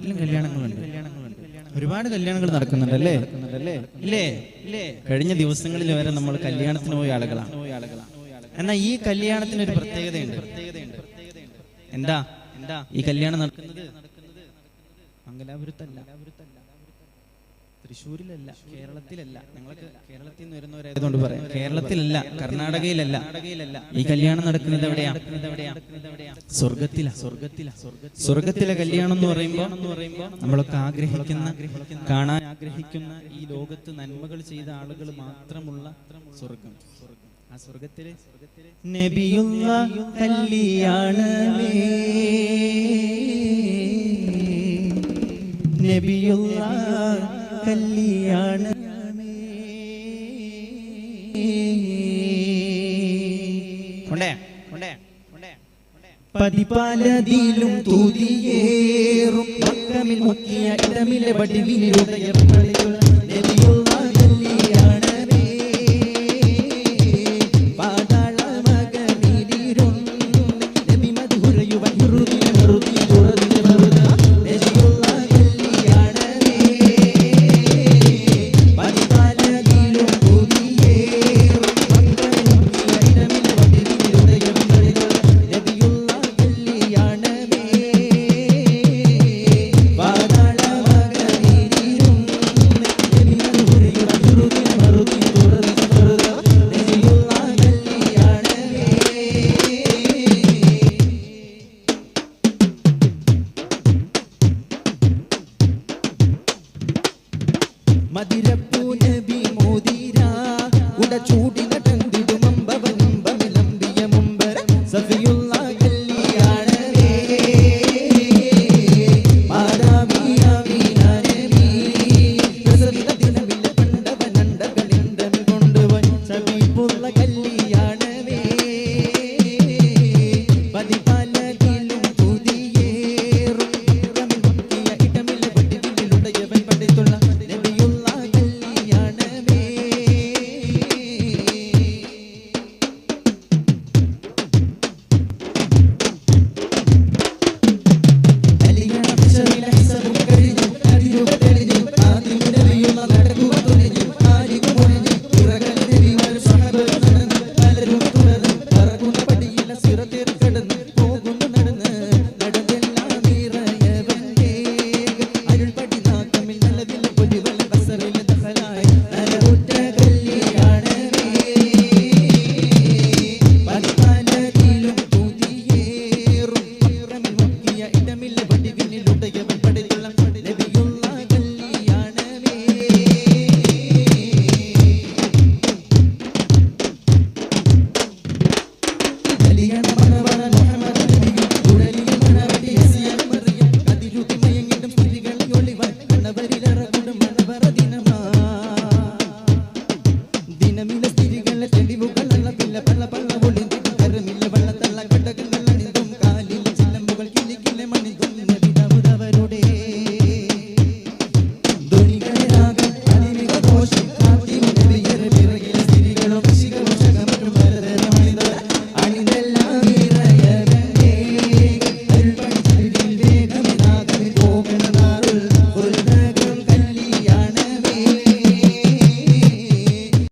നാട്ടിലും കല്യാണങ്ങളുണ്ട്, ഒരുപാട് കല്യാണങ്ങൾ നടക്കുന്നുണ്ട് അല്ലേ? ഇല്ലേ? കഴിഞ്ഞ ദിവസങ്ങളിൽ വരെ നമ്മൾ കല്യാണത്തിന് പോയ ആളുകളാണ്. എന്നാൽ ഈ കല്യാണത്തിന് ഒരു പ്രത്യേകതയുണ്ട്. എന്താ ഈ കല്യാണം നടക്കുന്നത്? മംഗലാപുരത്തല്ല, തൃശ്ശൂരിലല്ല, കേരളത്തിലല്ല. ഞങ്ങൾക്ക് കേരളത്തിൽ നിന്ന് വരുന്നവരായതുകൊണ്ട് പറയാം, കേരളത്തിലല്ല, കർണാടകയിലല്ല. ഈ കല്യാണം നടക്കുന്നത് എവിടെയാ? സ്വർഗത്തിലെ കല്യാണം എന്ന് പറയുമ്പോൾ നമ്മളൊക്കെ ആഗ്രഹിക്കുന്ന, കാണാൻ ആഗ്രഹിക്കുന്ന, ഈ ലോകത്ത് നന്മകൾ ചെയ്ത ആളുകൾ മാത്രമുള്ള സ്വർഗം. ആ സ്വർഗത്തില് നബിയുള്ള കല്യാണമേ, നബിയുള്ള കല്യാണമേ. പതിപാലതിലും തൂതിയേറും മക്കമിൽ മുക്കിയ ഇടമിലെ വടിവിനിലുടയപ്പളികൾ നബിയുള്ള കല്യാണമേ. പാതാള മകനിലും നബി മധുരയുവൻ ഹുറുദിന ഹുറുദി ഹുറുദിന ഹുറുദ നബിയുള്ള കല്യാണമേ. പതിപാലതിലും തൂതിയേറും മക്കമിൽ മുക്കിയ ഇടമിലെ വടിവിനിലുടയപ്പളികൾ നബിയുള്ള കല്യാണമേ. പാതാള മകനിലും നബി മധുരയുവൻ ഹുറുദിന ഹുറുദി ഹുറുദിന ഹുറുദ നബിയുള്ള കല്യാണമേ. മദിര